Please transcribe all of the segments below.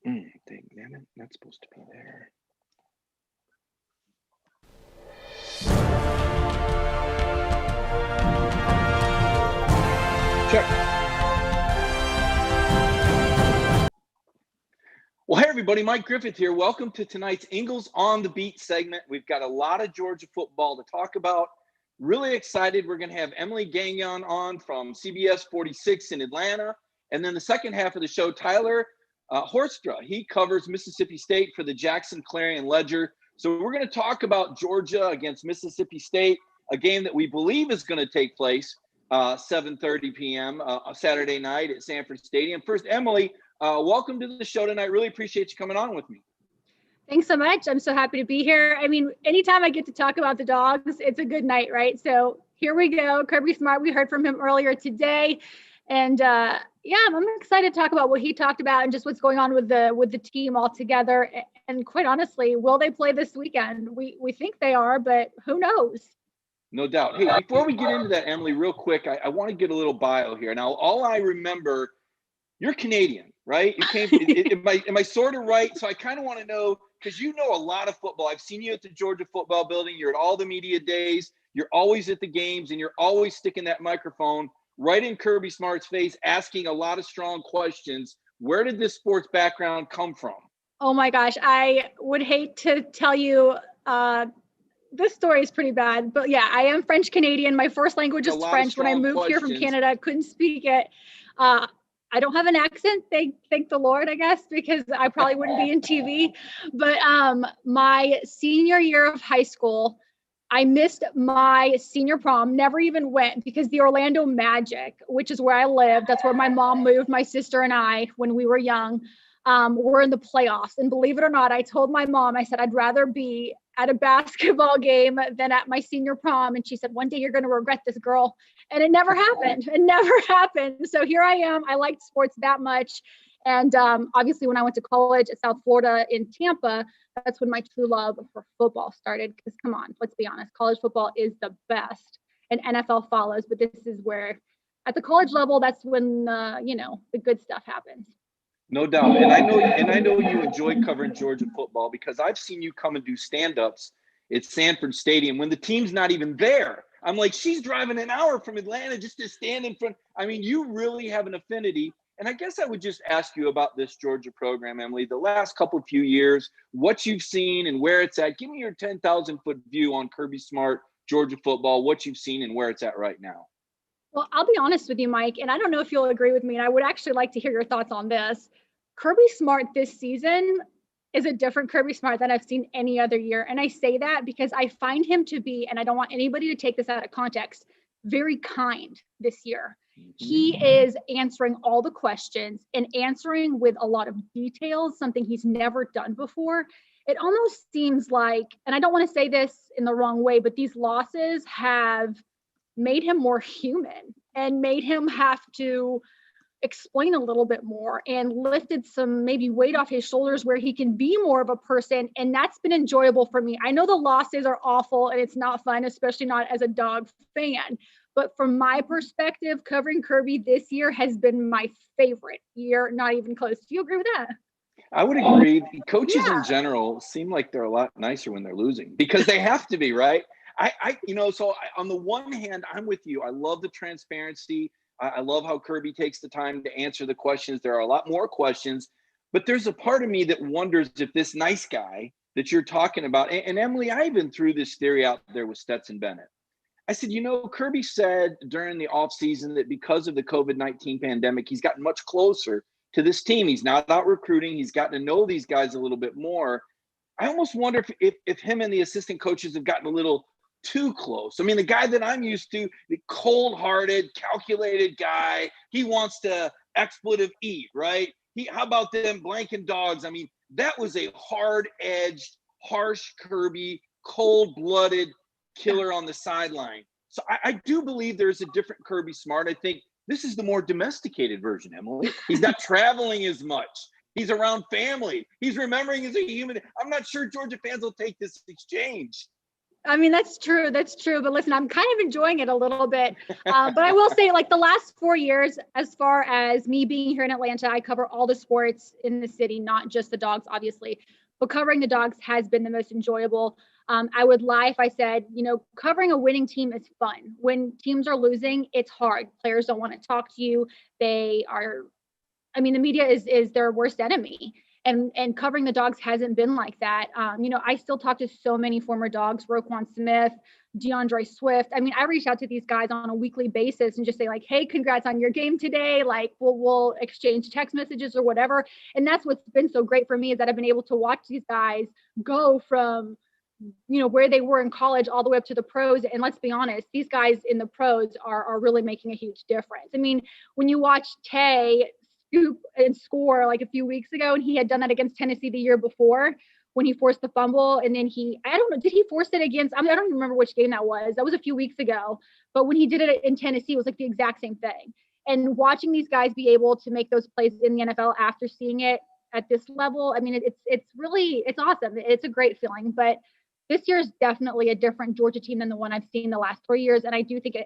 Damn it, not supposed to be there. Check. Well, hey, everybody, Mike Griffith here. Welcome to tonight's Ingles on the Beat segment. We've got a lot of Georgia football to talk about. Really excited. We're going to have Emily Gagnon on from CBS 46 in Atlanta. And then the second half of the show, Tyler Horstra. He covers Mississippi State for the Jackson Clarion Ledger. So we're going to talk about Georgia against Mississippi State, a game that we believe is going to take place 7:30 p.m. Saturday night at Sanford Stadium. First, Emily, welcome to the show tonight. Really appreciate you coming on with me. Thanks so much. I'm so happy to be here. I mean, anytime I get to talk about the Dogs, it's a good night, right? So here we go. Kirby Smart, we heard from him earlier today. And yeah, I'm excited to talk about what he talked about and just what's going on with the team altogether. And quite honestly, will they play this weekend? We think they are, but who knows? No doubt. Hey, before we get into that, Emily, real quick, I want to get a little bio here. Now, all I remember, you're Canadian, right? You came. Am I sort of right? So I kind of want to know, because you know a lot of football. I've seen you at the Georgia Football Building. You're at all the media days. You're always at the games, and you're always sticking that microphone right in Kirby Smart's face, asking a lot of strong questions. Where did this sports background come from? Oh my gosh, I would hate to tell you. This story is pretty bad, but yeah, I am French Canadian. My first language is French. When I moved here from Canada, I couldn't speak it. I don't have an accent, thank the Lord, I guess, because I probably wouldn't be in TV. But my senior year of high school, I missed my senior prom, never even went, because the Orlando Magic, which is where I lived, that's where my mom moved, my sister and I, when we were young, were in the playoffs. And believe it or not, I told my mom, I said, I'd rather be at a basketball game than at my senior prom. And she said, one day you're going to regret this, girl. And it never happened. It never happened. So here I am. I liked sports that much. And obviously when I went to college at South Florida in Tampa, that's when my true love for football started. Because come on, let's be honest, college football is the best and NFL follows. But this is where at the college level, that's when, the good stuff happens. No doubt. And I know you enjoy covering Georgia football, because I've seen you come and do stand-ups at Sanford Stadium when the team's not even there. I'm like, she's driving an hour from Atlanta just to stand in front. I mean, you really have an affinity. And I guess I would just ask you about this Georgia program, Emily, the last few years, what you've seen and where it's at. Give me your 10,000-foot view on Kirby Smart, Georgia football, what you've seen and where it's at right now. Well, I'll be honest with you, Mike, and I don't know if you'll agree with me, and I would actually like to hear your thoughts on this. Kirby Smart this season is a different Kirby Smart than I've seen any other year. And I say that because I find him to be, and I don't want anybody to take this out of context, very kind this year. He is answering all the questions and answering with a lot of details, something he's never done before. It almost seems like, and I don't want to say this in the wrong way, but these losses have made him more human and made him have to explain a little bit more and lifted some maybe weight off his shoulders where he can be more of a person. And that's been enjoyable for me. I know the losses are awful and it's not fun, especially not as a dog fan. But from my perspective, covering Kirby this year has been my favorite year, not even close. Do you agree with that? I would agree. Coaches in general seem like they're a lot nicer when they're losing, because they have to be, right? So on the one hand, I'm with you. I love the transparency. I love how Kirby takes the time to answer the questions. There are a lot more questions, but there's a part of me that wonders if this nice guy that you're talking about, and Emily, I even threw this theory out there with Stetson Bennett. I said, Kirby said during the offseason that because of the COVID-19 pandemic, he's gotten much closer to this team. He's not out recruiting. He's gotten to know these guys a little bit more. I almost wonder if him and the assistant coaches have gotten a little too close. I mean, the guy that I'm used to, the cold-hearted, calculated guy, he wants to expletive eat, right? How about them blanking dogs? I mean, that was a hard-edged, harsh Kirby, cold-blooded killer on the sideline. So I do believe there's a different Kirby Smart. I think this is the more domesticated version, Emily. He's not traveling as much. He's around family. He's remembering as a human. I'm not sure Georgia fans will take this exchange. I mean, that's true. That's true. But listen, I'm kind of enjoying it a little bit. But I will say, like the last 4 years, as far as me being here in Atlanta, I cover all the sports in the city, not just the Dogs, obviously. But covering the Dogs has been the most enjoyable. I would lie if I said, covering a winning team is fun. When teams are losing, it's hard. Players don't want to talk to you. The media is their worst enemy. And covering the Dogs hasn't been like that. I still talk to so many former Dogs, Roquan Smith, DeAndre Swift. I mean, I reach out to these guys on a weekly basis and just say like, hey, congrats on your game today. Like we'll exchange text messages or whatever. And that's what's been so great for me is that I've been able to watch these guys go from where they were in college all the way up to the pros. And let's be honest, these guys in the pros are really making a huge difference. I mean, when you watch Tay scoop and score like a few weeks ago, and he had done that against Tennessee the year before when he forced the fumble, and then I don't know, did he force it against, I don't even remember which game that was. That was a few weeks ago. But when he did it in Tennessee, it was like the exact same thing. And watching these guys be able to make those plays in the NFL after seeing it at this level, I mean, it's awesome. It's a great feeling. But this year is definitely a different Georgia team than the one I've seen the last 4 years. And I do think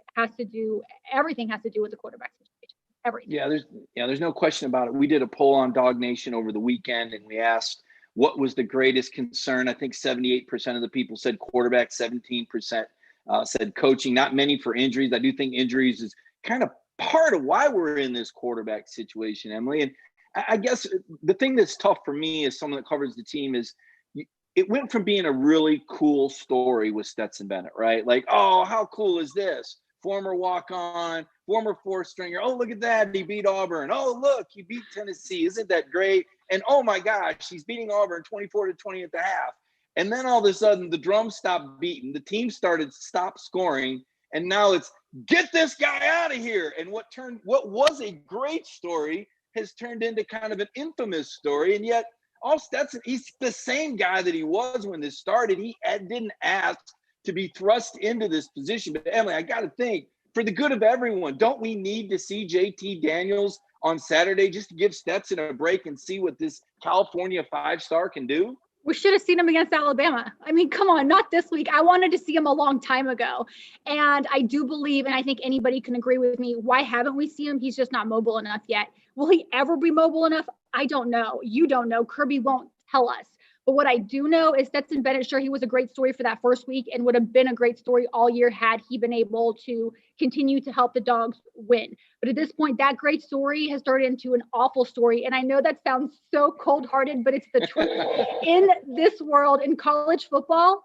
everything has to do with the quarterback situation. Everything. There's no question about it. We did a poll on Dog Nation over the weekend, and we asked what was the greatest concern. I think 78% of the people said quarterback, 17% said coaching. Not many for injuries. I do think injuries is kind of part of why we're in this quarterback situation, Emily. And I guess the thing that's tough for me as someone that covers the team is it went from being a really cool story with Stetson Bennett, right? Like, oh, how cool is this? Former walk-on, former fourth stringer. Oh, look at that. He beat Auburn. Oh, look, he beat Tennessee. Isn't that great? And oh my gosh, he's beating Auburn 24-20 at the half. And then all of a sudden the drums stopped beating. The team stopped scoring. And now it's get this guy out of here. And what was a great story has turned into kind of an infamous story. And yet all Stetson, he's the same guy that he was when this started. He didn't ask to be thrust into this position. But Emily, I got to think, for the good of everyone, don't we need to see JT Daniels on Saturday just to give Stetson a break and see what this California 5-star can do? We should have seen him against Alabama. I mean, come on, not this week. I wanted to see him a long time ago. And I do believe, and I think anybody can agree with me, why haven't we seen him? He's just not mobile enough yet. Will he ever be mobile enough? I don't know. You don't know. Kirby won't tell us. But what I do know is Stetson Bennett, sure, he was a great story for that first week and would have been a great story all year had he been able to continue to help the Dogs win. But at this point, that great story has turned into an awful story. And I know that sounds so cold-hearted, but it's the truth. In this world, in college football,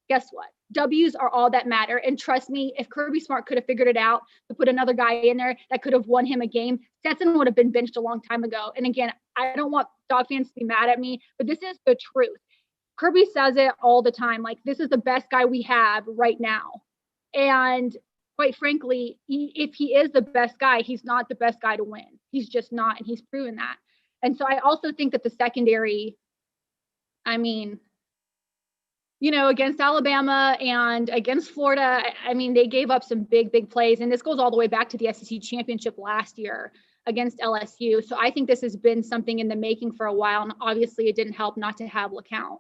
guess what? W's are all that matter. And trust me, if Kirby Smart could have figured it out to put another guy in there that could have won him a game, Stetson would have been benched a long time ago. And again, I don't want Dog fans to be mad at me, but this is the truth. Kirby says it all the time. Like, this is the best guy we have right now. And quite frankly, if he is the best guy, he's not the best guy to win. He's just not. And he's proven that. And so I also think that the secondary, I mean, against Alabama and against Florida, I mean, they gave up some big plays. And this goes all the way back to the SEC championship last year against LSU. So I think this has been something in the making for a while. And obviously it didn't help not to have LeCount.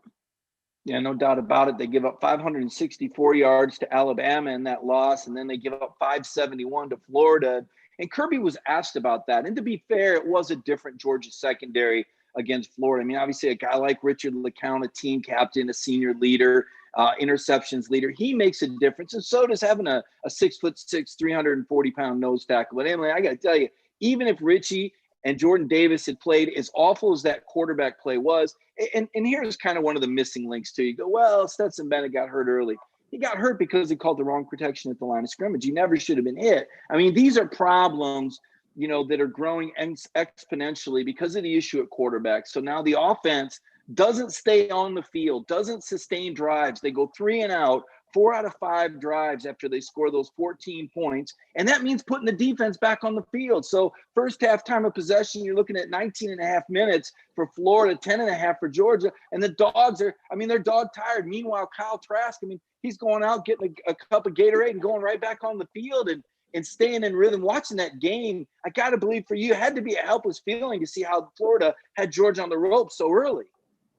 Yeah, no doubt about it. They give up 564 yards to Alabama in that loss, and then they give up 571 to Florida. And Kirby was asked about that. And to be fair, it was a different Georgia secondary against Florida. I mean, obviously a guy like Richard LeCount, a team captain, a senior leader, interceptions leader, he makes a difference. And so does having a 6'6", 340-pound nose tackle. But Emily, I got to tell you, even if Richie and Jordan Davis had played, as awful as that quarterback play was, and here's kind of one of the missing links too. You go, well, Stetson Bennett got hurt early. He got hurt because he called the wrong protection at the line of scrimmage. He never should have been hit. I mean, these are problems, that are growing exponentially because of the issue at quarterback. So now the offense doesn't stay on the field, doesn't sustain drives. They go 3 and out, 4 out of 5 drives after they score those 14 points. And that means putting the defense back on the field. So first half time of possession, you're looking at 19 and a half minutes for Florida, 10 and a half for Georgia. And the Dogs they're dog tired. Meanwhile, Kyle Trask, he's going out, getting a cup of Gatorade and going right back on the field and staying in rhythm. Watching that game, I got to believe for you, it had to be a helpless feeling to see how Florida had Georgia on the ropes so early.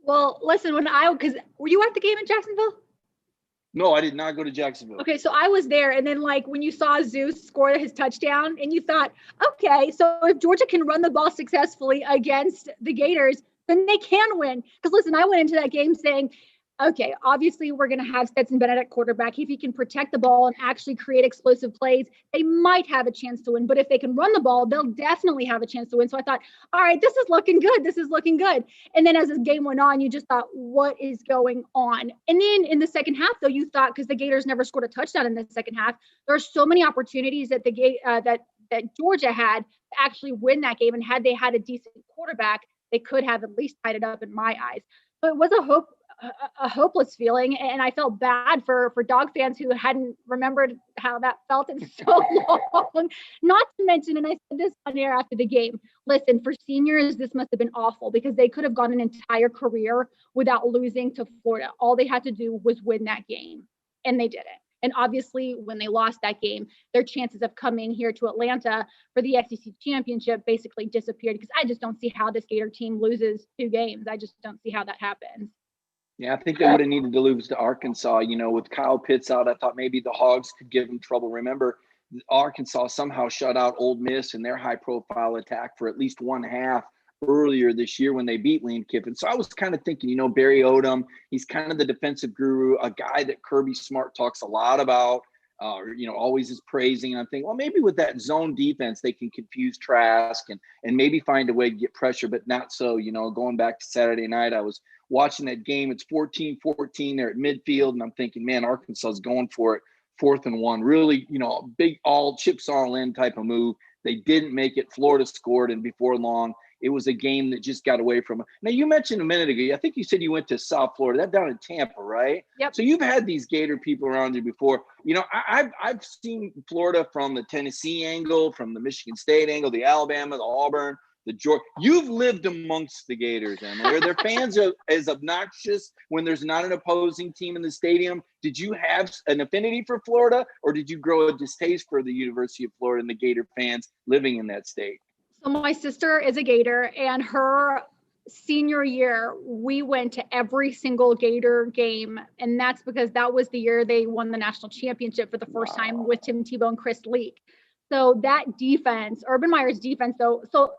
Well, listen, because were you at the game in Jacksonville? No, I did not go to Jacksonville. Okay, so I was there, and then like when you saw Zeus score his touchdown, and you thought, okay, so if Georgia can run the ball successfully against the Gators, then they can win. Because listen, I went into that game saying, okay, obviously we're going to have Stetson Bennett at quarterback. If he can protect the ball and actually create explosive plays, they might have a chance to win. But if they can run the ball, they'll definitely have a chance to win. So I thought, all right, this is looking good. This is looking good. And then as the game went on, you just thought, what is going on? And then in the second half, though, you thought, because the Gators never scored a touchdown in the second half, there are so many opportunities that that Georgia had to actually win that game. And had they had a decent quarterback, they could have at least tied it up in my eyes. But it was a hopeless feeling, and I felt bad for dog fans who hadn't remembered how that felt in so long. Not to mention, and I said this on air after the game, listen, for seniors, this must have been awful because they could have gone an entire career without losing to Florida. All they had to do was win that game, and they did it. And obviously, when they lost that game, their chances of coming here to Atlanta for the SEC championship basically disappeared, because I just don't see how this Gator team loses 2 games. I just don't see how that happens. Yeah, I think they would have needed to lose to Arkansas. You know, with Kyle Pitts out, I thought maybe the Hogs could give them trouble. Remember, Arkansas somehow shut out Ole Miss in their high-profile attack for at least one half earlier this year when they beat Lane Kiffin. So I was kind of thinking, you know, Barry Odom, he's kind of the defensive guru, a guy that Kirby Smart talks a lot about, you know, always is praising. And I'm thinking, well, maybe with that zone defense, they can confuse Trask and maybe find a way to get pressure, but not so. You know, going back to Saturday night, I was watching that game. It's 14-14 there at midfield, and I'm thinking, man, Arkansas is going for it, 4th and 1. Really, you know, big all chips all in type of move. They didn't make it. Florida scored, and before long, it was a game that just got away from them. Now, you mentioned a minute ago, I think you said you went to South Florida. That's down in Tampa, right? Yep. So you've had these Gator people around you before. You know, I've seen Florida from the Tennessee angle, from the Michigan State angle, the Alabama, the Auburn, the Georgia. You've lived amongst the Gators, Emily. Are their fans as obnoxious when there's not an opposing team in the stadium? Did you have an affinity for Florida, or did you grow a distaste for the University of Florida and the Gator fans living in that state? So my sister is a Gator, and her senior year, we went to every single Gator game. And that's because that was the year they won the national championship for the first time with Tim Tebow and Chris Leach. So that defense, Urban Meyer's defense, though. So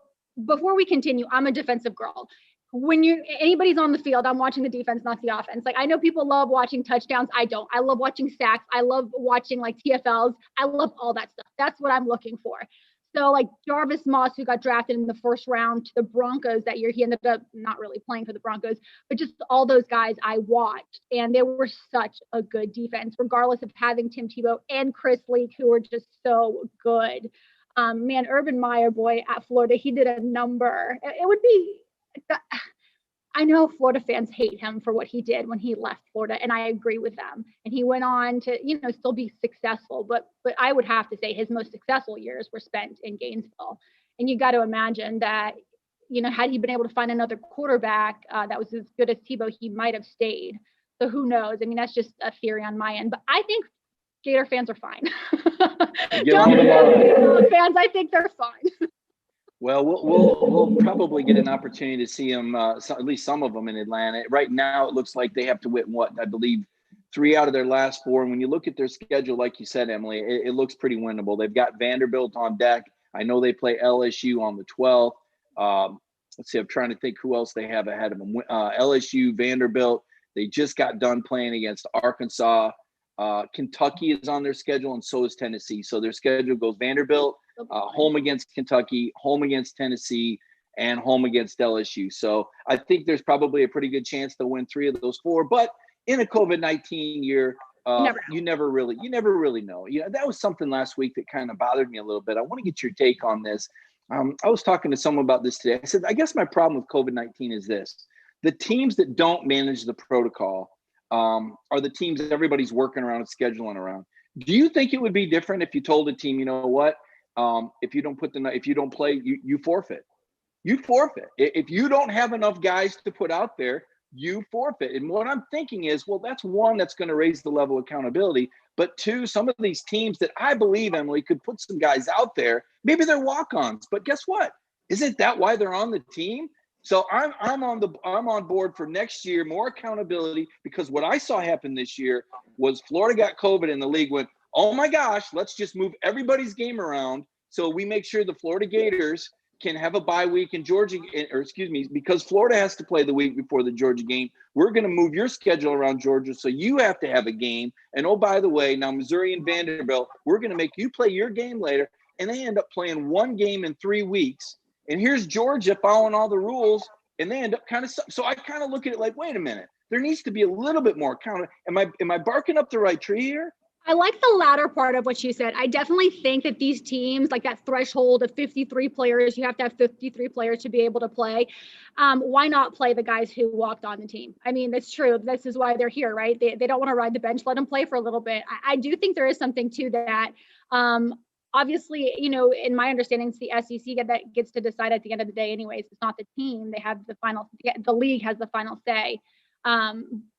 before we continue, I'm a defensive girl. When anybody's on the field, I'm watching the defense, not the offense. Like, I know people love watching touchdowns. I don't. I love watching sacks. I love watching like TFLs. I love all that stuff. That's what I'm looking for. So like Jarvis Moss, who got drafted in the first round to the Broncos that year, he ended up not really playing for the Broncos, but just all those guys I watched, and they were such a good defense, regardless of having Tim Tebow and Chris Leach, who were just so good. Man, Urban Meyer, boy, at Florida, he did a number. It would be, I know Florida fans hate him for what he did when he left Florida, and I agree with them. And he went on to, you know, still be successful, but I would have to say his most successful years were spent in Gainesville. And you got to imagine that, you know, had he been able to find another quarterback that was as good as Tebow, he might have stayed. So who knows? I mean, that's just a theory on my end, but I think Gator fans are fine. Don't fans, I think they're fine. Well, we'll probably get an opportunity to see them, at least some of them in Atlanta. Right now, it looks like they have to win, I believe, 3 out of their last 4. And when you look at their schedule, like you said, Emily, it looks pretty winnable. They've got Vanderbilt on deck. I know they play LSU on the 12th. Let's see, I'm trying to think who else they have ahead of them. LSU, Vanderbilt. They just got done playing against Arkansas. Kentucky is on their schedule, and so is Tennessee. So their schedule goes Vanderbilt, home against Kentucky, home against Tennessee, and home against LSU. So I think there's probably a pretty good chance they'll win 3 of those 4. But in a COVID-19 year, you never really know. You know, that was something last week that kind of bothered me a little bit. I want to get your take on this. I was talking to someone about this today. I said, I guess my problem with COVID-19 is this: the teams that don't manage the protocol are the teams that everybody's working around and scheduling around. Do you think it would be different if you told a team, you know what, if you don't play, you forfeit? You forfeit. If you don't have enough guys to put out there, you forfeit. And what I'm thinking is, well, that's one, that's going to raise the level of accountability. But 2, some of these teams that I believe, Emily, could put some guys out there, maybe they're walk-ons, but guess what? Isn't that why they're on the team? So I'm on board for next year, more accountability, because what I saw happen this year was Florida got COVID and the league went, oh my gosh, let's just move everybody's game around so we make sure the Florida Gators can have a bye week in Georgia, or excuse me, because Florida has to play the week before the Georgia game. We're going to move your schedule around Georgia, so you have to have a game. And oh, by the way, now Missouri and Vanderbilt, we're going to make you play your game later. And they end up playing one game in 3 weeks. And here's Georgia following all the rules, and they end up kind of. So I kind of look at it like, wait a minute, there needs to be a little bit more account. Am I barking up the right tree here? I like the latter part of what you said. I definitely think that these teams, like that threshold of 53 players, you have to have 53 players to be able to play. Why not play the guys who walked on the team? I mean, that's true. This is why they're here, right? They don't want to ride the bench. Let them play for a little bit. I do think there is something to that. Obviously, you know, in my understanding, it's the SEC that gets to decide at the end of the day anyways. It's not the team. They have the final, the league has the final say.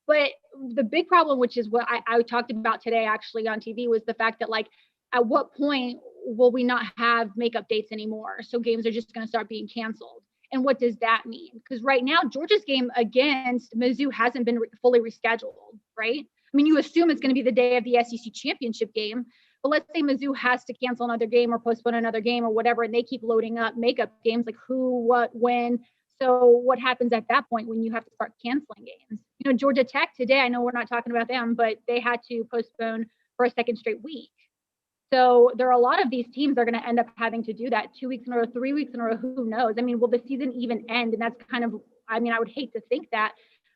But the big problem, which is what I talked about today actually on TV, was the fact that, like, at what point will we not have makeup dates anymore? So games are just going to start being canceled. And what does that mean? Because right now, Georgia's game against Mizzou hasn't been fully rescheduled, right? I mean, you assume it's going to be the day of the SEC championship game, but let's say Mizzou has to cancel another game or postpone another game or whatever, and they keep loading up makeup games, like who, what, when. So what happens at that point when you have to start canceling games? You know, Georgia Tech today, I know we're not talking about them, but they had to postpone for a second straight week. So there are a lot of these teams that are going to end up having to do that 2 weeks in a row, 3 weeks in a row. Who knows? I mean, will the season even end? And that's kind of, I mean, I would hate to think that,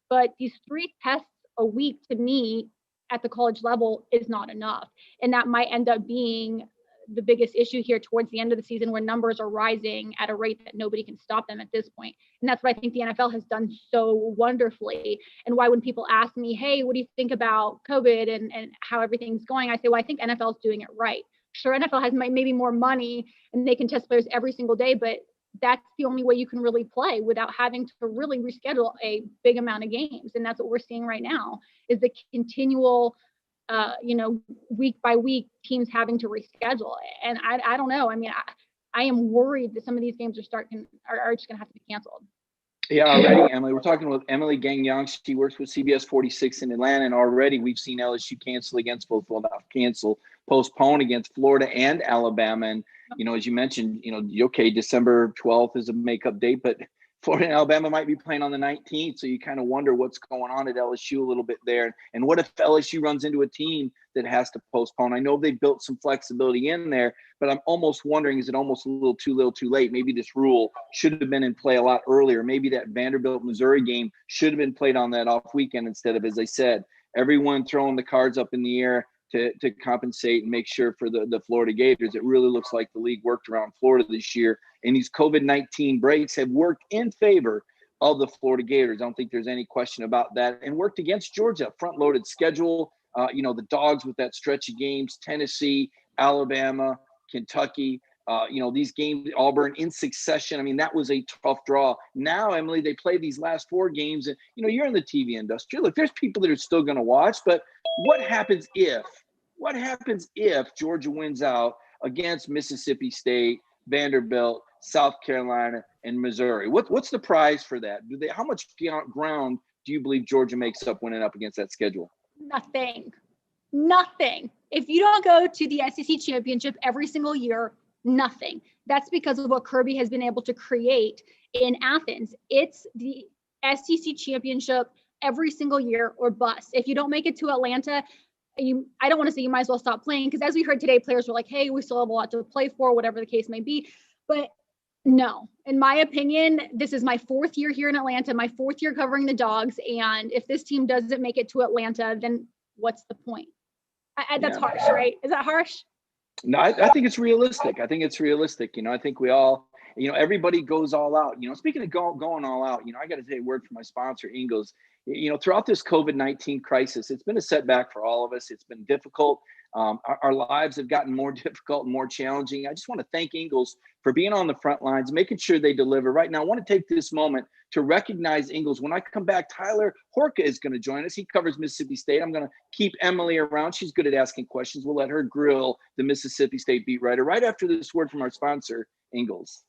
but these 3 tests a week to me at the college level is not enough. And that might end up being the biggest issue here towards the end of the season, where numbers are rising at a rate that nobody can stop them at this point. And that's what I think the NFL has done so wonderfully. And why, when people ask me, hey, what do you think about COVID and how everything's going? I say, well, I think NFL is doing it right. Sure, NFL has maybe more money and they can test players every single day, but that's the only way you can really play without having to really reschedule a big amount of games. And that's what we're seeing right now, is the continual week by week teams having to reschedule. And I don't know. I mean, I am worried that some of these games are just going to have to be canceled. Yeah, already, Emily. We're talking with Emily Gagnon. She works with CBS 46 in Atlanta, and already we've seen LSU postpone against Florida and Alabama. And, you know, as you mentioned, you know, okay, December 12th is a makeup date, but Florida and Alabama might be playing on the 19th. So you kind of wonder what's going on at LSU a little bit there. And what if LSU runs into a team that has to postpone? I know they built some flexibility in there, but I'm almost wondering, is it almost a little too late? Maybe this rule should have been in play a lot earlier. Maybe that Vanderbilt Missouri game should have been played on that off weekend instead of, as I said, everyone throwing the cards up in the air to compensate and make sure for the Florida Gators. It really looks like the league worked around Florida this year, and these COVID-19 breaks have worked in favor of the Florida Gators. I don't think there's any question about that, and worked against Georgia. Front-loaded schedule, the Dogs with that stretch of games, Tennessee, Alabama, Kentucky, these games, Auburn in succession. I mean, that was a tough draw. Now, Emily, they play these last 4 games, and, you're in the TV industry. Look, there's people that are still going to watch, but what happens if Georgia wins out against Mississippi State, Vanderbilt, South Carolina, and Missouri? What's the prize for that? How much ground do you believe Georgia makes up winning up against that schedule? Nothing. If you don't go to the SEC championship every single year, nothing. That's because of what Kirby has been able to create in Athens. It's the SEC championship every single year or bust. If you don't make it to Atlanta, I don't want to say you might as well stop playing, because as we heard today, players were like, hey, we still have a lot to play for, whatever the case may be. But no, in my opinion, this is my 4th year here in Atlanta, my 4th year covering the Dogs. And if this team doesn't make it to Atlanta, then what's the point? That's harsh, right? Is that harsh? No, I think it's realistic. I think we all, everybody goes all out. Speaking of going all out, I got to take a word from my sponsor, Ingles. Throughout this COVID-19 crisis, it's been a setback for all of us. It's been difficult. Our lives have gotten more difficult and more challenging. I just want to thank Ingles for being on the front lines, making sure they deliver. Right now, I want to take this moment to recognize Ingles. When I come back, Tyler Horka is going to join us. He covers Mississippi State. I'm going to keep Emily around. She's good at asking questions. We'll let her grill the Mississippi State beat writer right after this word from our sponsor, Ingles.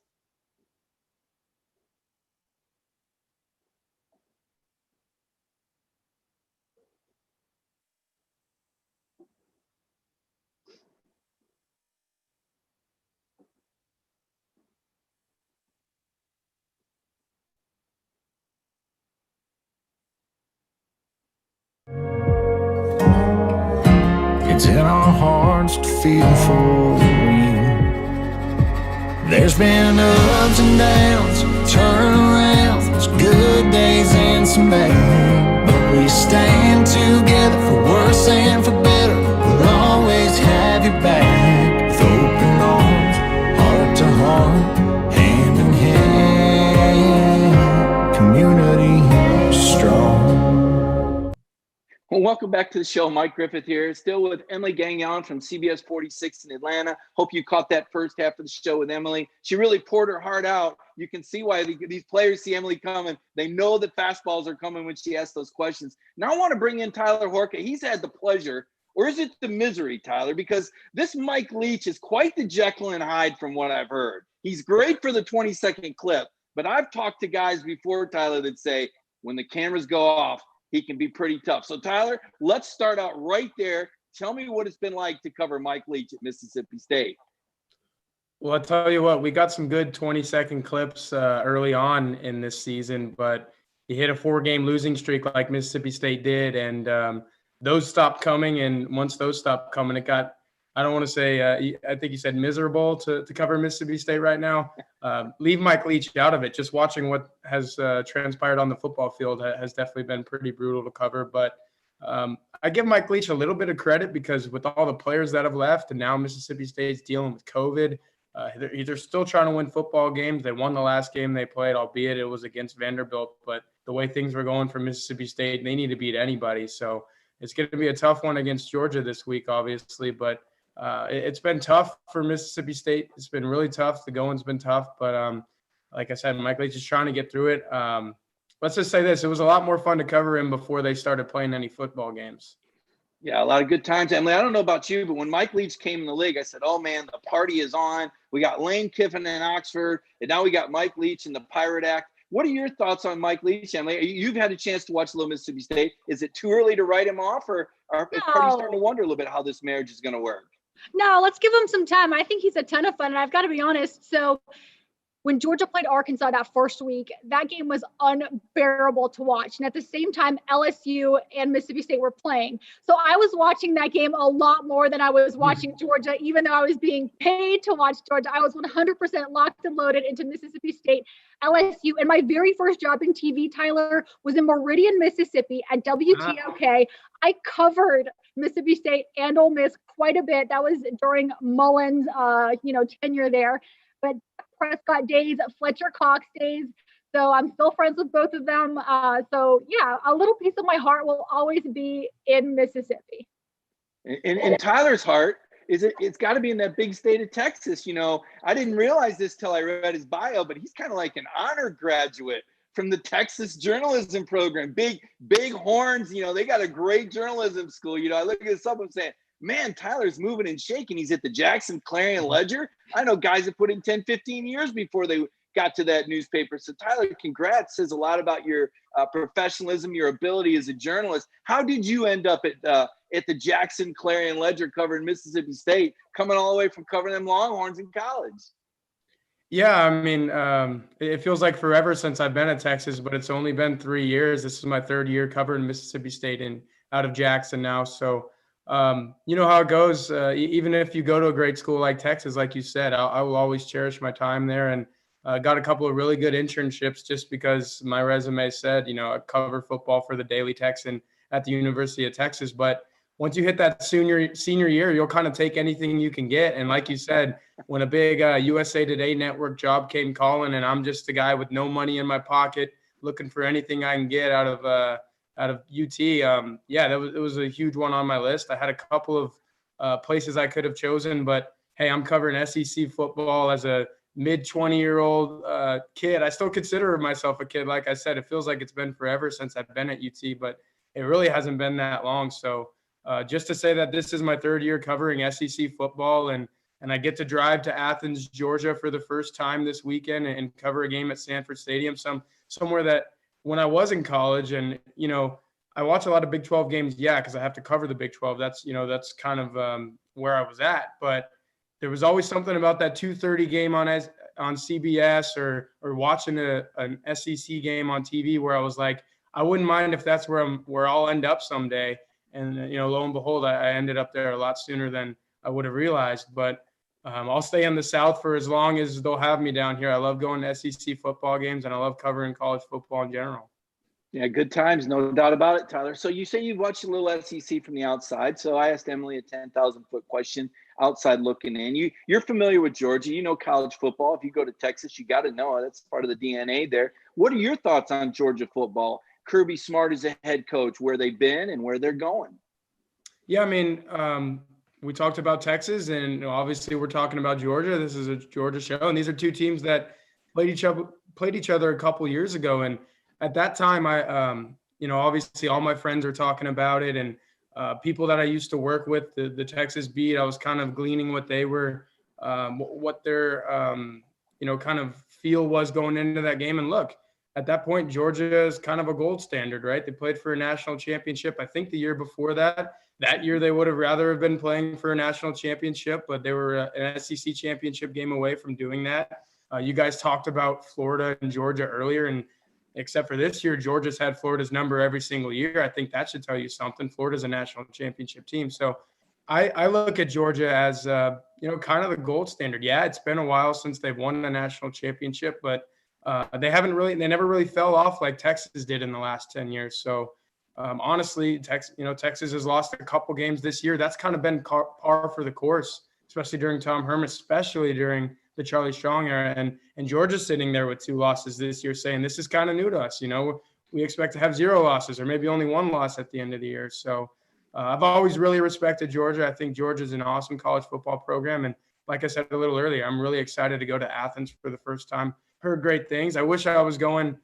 feeling for you. There's been ups and downs, turnarounds, good days and some bad, but we stand together for worse and for better. We'll always have your back, with open arms, heart to heart, hand in hand, community strong. Well, welcome back to the show. Mike Griffith here, still with Emily Gagnon from CBS 46 in Atlanta. Hope you caught that first half of the show with Emily. She really poured her heart out. You can see why these players see Emily coming. They know that fastballs are coming when she asks those questions. Now I want to bring in Tyler Horka. He's had the pleasure, or is it the misery, Tyler? Because this Mike Leach is quite the Jekyll and Hyde from what I've heard. He's great for the 20-second clip, but I've talked to guys before, Tyler, that say when the cameras go off, he can be pretty tough. So, Tyler, let's start out right there. Tell me what it's been like to cover Mike Leach at Mississippi State. Well, I'll tell you what, we got some good 20-second clips early on in this season, but you hit a 4-game losing streak like Mississippi State did, and those stopped coming. And once those stopped coming, it got, I don't want to say, I think you said miserable to cover Mississippi State right now. Leave Mike Leach out of it. Just watching what has transpired on the football field has definitely been pretty brutal to cover. But I give Mike Leach a little bit of credit because with all the players that have left and now Mississippi State's dealing with COVID, they're still trying to win football games. They won the last game they played, albeit it was against Vanderbilt. But the way things were going for Mississippi State, they need to beat anybody. So it's going to be a tough one against Georgia this week, obviously. But it's been tough for Mississippi State. It's been really tough. The going's been tough. But like I said, Mike Leach is trying to get through it. Let's just say this. It was a lot more fun to cover him before they started playing any football games. Yeah, a lot of good times. Emily, I don't know about you, but when Mike Leach came in the league, I said, oh, man, the party is on. We got Lane Kiffin in Oxford, and now we got Mike Leach in the Pirate Act. What are your thoughts on Mike Leach, Emily? You've had a chance to watch Little Mississippi State. Is it too early to write him off, or is party starting to wonder a little bit how this marriage is going to work? No, let's give him some time. I think he's a ton of fun, and I've got to be honest. So when Georgia played Arkansas that first week, that game was unbearable to watch. And at the same time, LSU and Mississippi State were playing. So I was watching that game a lot more than I was watching Georgia, even though I was being paid to watch Georgia. I was 100% locked and loaded into Mississippi State, LSU. And my very first job in TV, Tyler, was in Meridian, Mississippi at WTOK. I covered Mississippi State and Ole Miss quite a bit. That was during Mullen's, tenure there. But Prescott days, Fletcher Cox days. So I'm still friends with both of them. So yeah, a little piece of my heart will always be in Mississippi. In Tyler's heart, it's got to be in that big state of Texas. You know, I didn't realize this till I read his bio, but he's kind of like an honor graduate from the Texas journalism program. Big horns, they got a great journalism school. I look at this up and saying, man, Tyler's moving and shaking. He's at the Jackson Clarion Ledger. I know guys that put in 10, 15 years before they got to that newspaper. So Tyler, congrats. Says a lot about your professionalism, your ability as a journalist. How did you end up at the Jackson Clarion Ledger covering Mississippi State, coming all the way from covering them Longhorns in college? Yeah, I mean, it feels like forever since I've been at Texas, but it's only been 3 years. This is my third year covering Mississippi State and out of Jackson now. So you know how it goes. Even if you go to a great school like Texas, like you said, I will always cherish my time there, and got a couple of really good internships just because my resume said, I cover football for the Daily Texan at the University of Texas. But once you hit that senior year, you'll kind of take anything you can get. And like you said, when a big USA Today network job came calling, and I'm just a guy with no money in my pocket looking for anything I can get out of UT, it was a huge one on my list. I had a couple of places I could have chosen, but hey, I'm covering SEC football as a mid-20-year-old kid. I still consider myself a kid. Like I said, it feels like it's been forever since I've been at UT, but it really hasn't been that long. So just to say that this is my third year covering SEC football, and I get to drive to Athens, Georgia for the first time this weekend and cover a game at Sanford Stadium, somewhere that when I was in college, and, I watch a lot of Big 12 games, because I have to cover the Big 12. That's kind of where I was at. But there was always something about that 2:30 game on CBS or watching an SEC game on TV where I was like, I wouldn't mind if that's where I'll end up someday. And, lo and behold, I ended up there a lot sooner than I would have realized. But I'll stay in the South for as long as they'll have me down here. I love going to SEC football games, and I love covering college football in general. Yeah, good times, no doubt about it, Tyler. So you say you've watched a little SEC from the outside. So I asked Emily a 10,000-foot question outside looking in. You're familiar with Georgia. You know college football. If you go to Texas, you got to know it. That's part of the DNA there. What are your thoughts on Georgia football? Kirby Smart as a head coach, where they've been and where they're going. Yeah, I mean, we talked about Texas, and obviously we're talking about Georgia. This is a Georgia show, and these are two teams that played each other a couple years ago. And at that time, I, obviously all my friends are talking about it, and people that I used to work with, the Texas beat, I was kind of gleaning what they were, what their, kind of feel was going into that game. And look, at that point, Georgia is kind of a gold standard, right? They played for a national championship. I think the year before that year they would have rather have been playing for a national championship, but they were an SEC championship game away from doing that. You guys talked about Florida and Georgia earlier, and except for this year, Georgia's had Florida's number every single year. I think that should tell you something. Florida's a national championship team. So I look at Georgia as, kind of the gold standard. Yeah, it's been a while since they've won a national championship, but they never really fell off like Texas did in the last 10 years. So honestly, Texas has lost a couple games this year. That's kind of been par for the course, especially during Tom Herman, especially during the Charlie Strong era. And Georgia's sitting there with 2 losses this year saying this is kind of new to us. We expect to have 0 losses or maybe only 1 loss at the end of the year. So I've always really respected Georgia. I think Georgia's an awesome college football program. And like I said a little earlier, I'm really excited to go to Athens for the first time. Heard great things. I wish I was going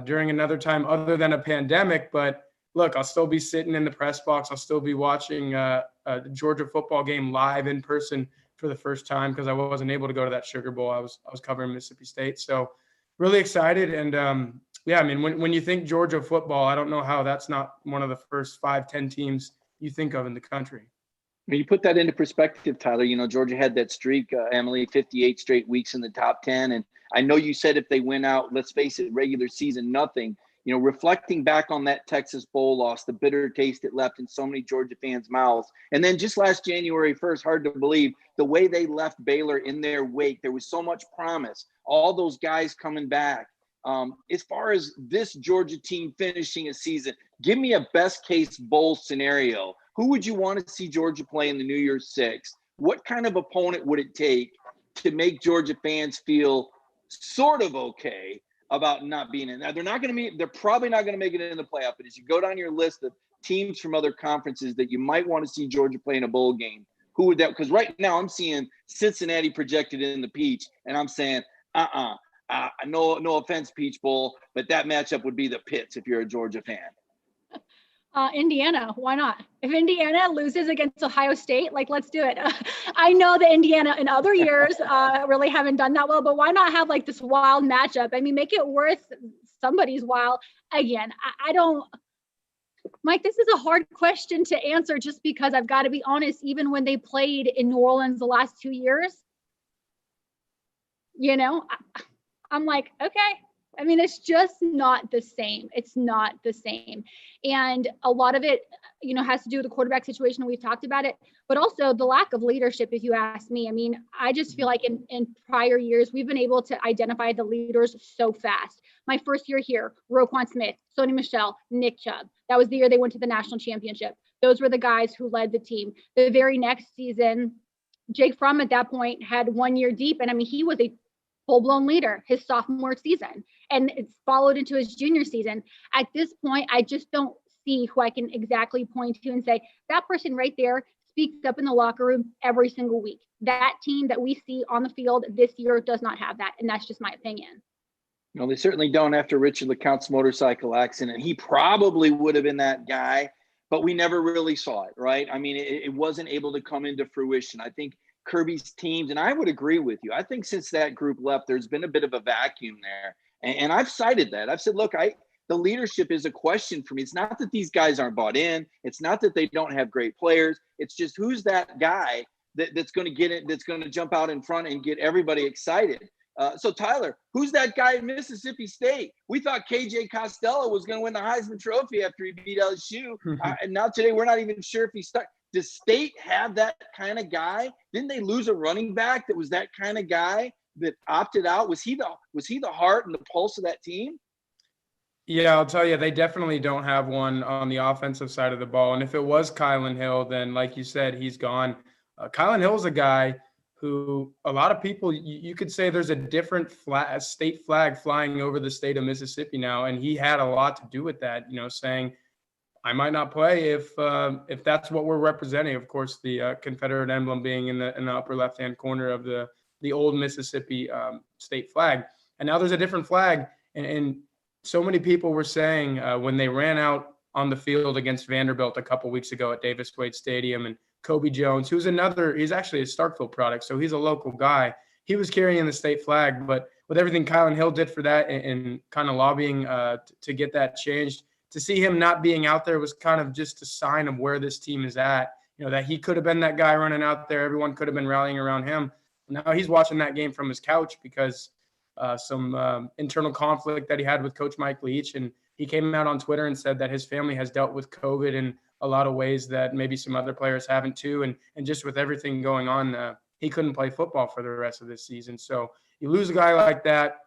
during another time other than a pandemic, but look, I'll still be sitting in the press box. I'll still be watching a Georgia football game live in person for the first time because I wasn't able to go to that Sugar Bowl. I was covering Mississippi State. So really excited. And I mean, when you think Georgia football, I don't know how that's not one of the first 5-10 teams you think of in the country. When you put that into perspective, Tyler, Georgia had that streak, Emily, 58 straight weeks in the top 10. And I know you said if they win out, let's face it, regular season, nothing. Reflecting back on that Texas Bowl loss, the bitter taste it left in so many Georgia fans' mouths. And then just last January 1st, hard to believe, the way they left Baylor in their wake. There was so much promise, all those guys coming back. As far as this Georgia team finishing a season, give me a best-case bowl scenario. Who would you want to see Georgia play in the New Year's Six? What kind of opponent would it take to make Georgia fans feel sort of okay about not being in? Now, they're probably not going to make it in the playoff, but as you go down your list of teams from other conferences that you might want to see Georgia play in a bowl game, who would that? Because right now I'm seeing Cincinnati projected in the Peach, and I'm saying, no offense, Peach Bowl, but that matchup would be the pits if you're a Georgia fan. Indiana, why not? If Indiana loses against Ohio State, let's do it. I know that Indiana in other years really haven't done that well, but why not have this wild matchup? I mean, make it worth somebody's while. Again, I don't, Mike, this is a hard question to answer just because I've got to be honest, even when they played in New Orleans the last 2 years, I'm like, okay. I mean, it's just not the same. It's not the same. And a lot of it, has to do with the quarterback situation. We've talked about it, but also the lack of leadership, if you ask me. I mean, I just feel like in prior years, we've been able to identify the leaders so fast. My first year here, Roquan Smith, Sony Michel, Nick Chubb. That was the year they went to the national championship. Those were the guys who led the team. The very next season, Jake Fromm at that point had 1 year deep. And I mean, he was a full-blown leader his sophomore season, and it's followed into his junior season. At this point, I just don't see who I can exactly point to and say that person right there speaks up in the locker room every single week. That team that we see on the field this year does not have that, and that's just my opinion. No, they certainly don't after Richard LeCounte's motorcycle accident. He probably would have been that guy, but we never really saw it, right? I mean, it wasn't able to come into fruition. I think Kirby's teams, and I would agree with you. I think since that group left, there's been a bit of a vacuum there. And I've cited that. I've said, look, the leadership is a question for me. It's not that these guys aren't bought in. It's not that they don't have great players. It's just who's that guy that's going to get it, that's going to jump out in front and get everybody excited. So, Tyler, who's that guy at Mississippi State? We thought KJ Costello was going to win the Heisman Trophy after he beat LSU. And now today we're not even sure if he's stuck. Does State have that kind of guy? Didn't they lose a running back that was that kind of guy that opted out? Was he the heart and the pulse of that team? Yeah, I'll tell you, they definitely don't have one on the offensive side of the ball. And if it was Kylan Hill, then like you said, he's gone. Kylan Hill's a guy who a lot of people, you could say there's a different state flag flying over the state of Mississippi now. And he had a lot to do with that, saying, I might not play if that's what we're representing. Of course, the Confederate emblem being in the upper left-hand corner of the old Mississippi state flag. And now there's a different flag. And so many people were saying when they ran out on the field against Vanderbilt a couple weeks ago at Davis Wade Stadium, and Kobe Jones, he's actually a Starkville product, so he's a local guy. He was carrying the state flag, but with everything Kylan Hill did for that and kind of lobbying to get that changed, to see him not being out there was kind of just a sign of where this team is at. That he could have been that guy running out there. Everyone could have been rallying around him. Now he's watching that game from his couch because some internal conflict that he had with Coach Mike Leach. And he came out on Twitter and said that his family has dealt with COVID in a lot of ways that maybe some other players haven't too. And just with everything going on, he couldn't play football for the rest of this season. So you lose a guy like that.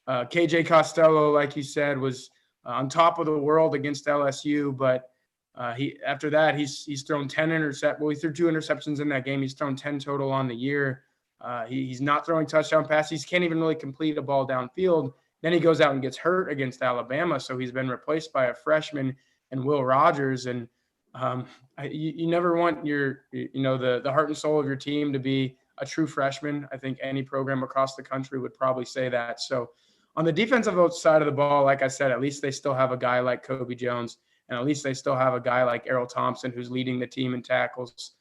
KJ Costello, like you said, was on top of the world against LSU, but after that, he's thrown 10 interceptions. Well, he threw 2 interceptions in that game. He's thrown 10 total on the year. He's not throwing touchdown passes. He can't even really complete a ball downfield. Then he goes out and gets hurt against Alabama, so he's been replaced by a freshman and Will Rogers. And you never want the heart and soul of your team to be a true freshman. I think any program across the country would probably say that. So on the defensive side of the ball, like I said, at least they still have a guy like Kobe Jones, and at least they still have a guy like Errol Thompson who's leading the team in tackles.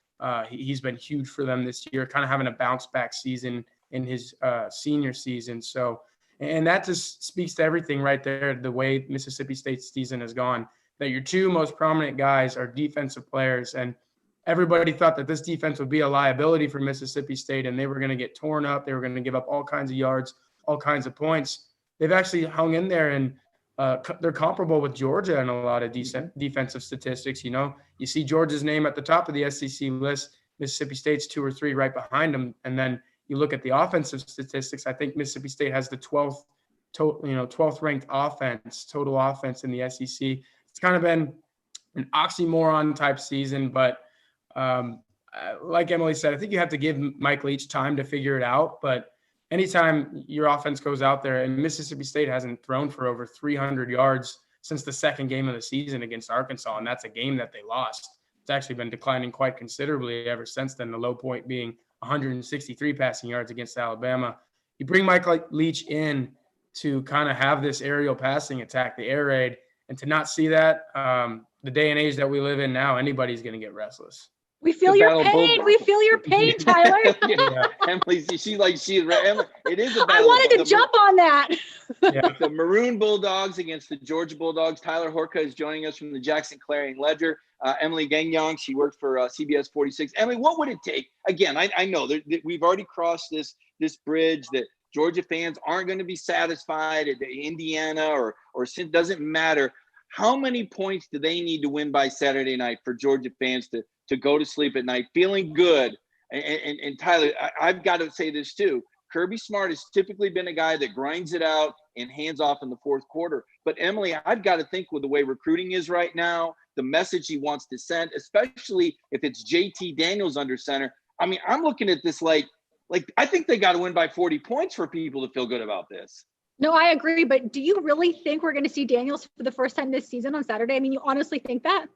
He's been huge for them this year, kind of having a bounce back season in his senior season. So, and that just speaks to everything right there, the way Mississippi State's season has gone, that your 2 most prominent guys are defensive players. And everybody thought that this defense would be a liability for Mississippi State and they were going to get torn up. They were going to give up all kinds of yards, all kinds of points. They've actually hung in there, and they're comparable with Georgia in a lot of decent defensive statistics. You see Georgia's name at the top of the SEC list. Mississippi State's 2 or 3 right behind them. And then you look at the offensive statistics. I think Mississippi State has the 12th ranked offense, total offense in the SEC. It's kind of been an oxymoron type season, but like Emily said, I think you have to give Mike Leach time to figure it out. But anytime your offense goes out there, and Mississippi State hasn't thrown for over 300 yards since the second game of the season against Arkansas, and that's a game that they lost. It's actually been declining quite considerably ever since then, the low point being 163 passing yards against Alabama. You bring Mike Leach in to kind of have this aerial passing attack, the air raid, and to not see that, the day and age that we live in now, anybody's going to get restless. We feel your pain. We feel your pain, Tyler. Yeah. Emily, it is a battle. I wanted to jump on that. Yeah. The Maroon Bulldogs against the Georgia Bulldogs. Tyler Horka is joining us from the Jackson Clarion Ledger. Emily Gangyong, she worked for CBS 46. Emily, what would it take? Again, I know that we've already crossed this bridge that Georgia fans aren't going to be satisfied at Indiana or it doesn't matter. How many points do they need to win by Saturday night for Georgia fans to go to sleep at night feeling good? And Tyler, I've got to say this too. Kirby Smart has typically been a guy that grinds it out and hands off in the fourth quarter. But Emily, I've got to think with the way recruiting is right now, the message he wants to send, especially if it's JT Daniels under center. I mean, I'm looking at this like I think they got to win by 40 points for people to feel good about this. No, I agree. But do you really think we're going to see Daniels for the first time this season on Saturday? I mean, you honestly think that?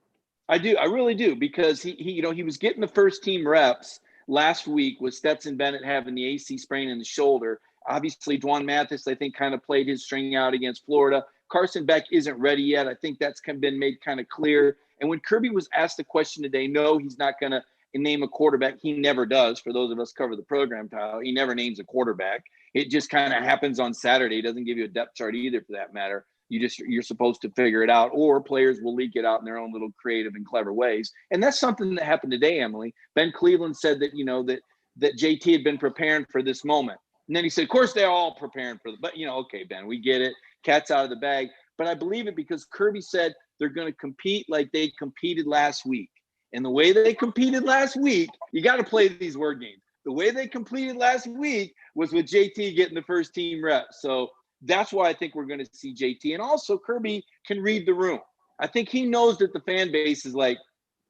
I do. I really do, because he was getting the first team reps last week with Stetson Bennett having the AC sprain in the shoulder. Obviously, Dwan Mathis, I think, kind of played his string out against Florida. Carson Beck isn't ready yet. I think that's been made kind of clear. And when Kirby was asked the question today, no, he's not going to name a quarterback. He never does. For those of us cover the program, Kyle, he never names a quarterback. It just kind of happens on Saturday. He doesn't give you a depth chart either, for that matter. You're supposed to figure it out, or players will leak it out in their own little creative and clever ways. And that's something that happened today, Emily. Ben Cleveland said that, that JT had been preparing for this moment. And then he said, of course, they're all preparing for but okay, Ben, we get it. Cat's out of the bag. But I believe it because Kirby said they're going to compete like they competed last week. And the way they competed last week, you got to play these word games. The way they competed last week was with JT getting the first team reps. So that's why I think we're going to see JT. And also Kirby can read the room. I think he knows that the fan base is like,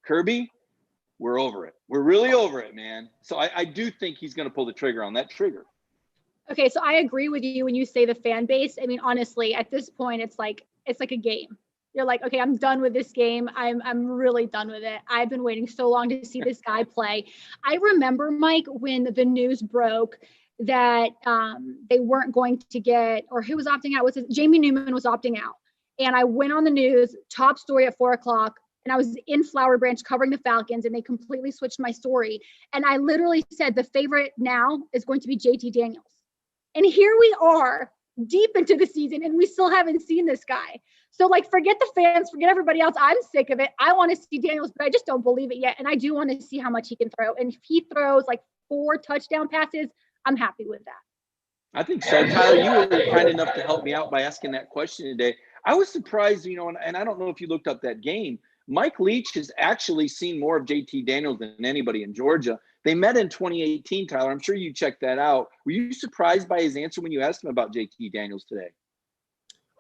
Kirby, we're over it. We're really over it, man. So I do think he's going to pull the trigger on that trigger. Okay, so I agree with you when you say the fan base. I mean, honestly, at this point, it's like a game. You're like, okay, I'm done with this game. I'm really done with it. I've been waiting so long to see this guy play. I remember, Mike, when the news broke that they weren't going to get, or who was opting out? Jamie Newman was opting out. And I went on the news, top story at 4:00, and I was in Flower Branch covering the Falcons, and they completely switched my story. And I literally said the favorite now is going to be JT Daniels. And here we are deep into the season, and we still haven't seen this guy. So, like, forget the fans, forget everybody else. I'm sick of it. I want to see Daniels, but I just don't believe it yet. And I do want to see how much he can throw. And if he throws like 4 touchdown passes, I'm happy with that. I think so. Tyler, you were kind enough to help me out by asking that question today. I was surprised, and I don't know if you looked up that game. Mike Leach has actually seen more of JT Daniels than anybody in Georgia. They met in 2018, Tyler. I'm sure you checked that out. Were you surprised by his answer when you asked him about JT Daniels today?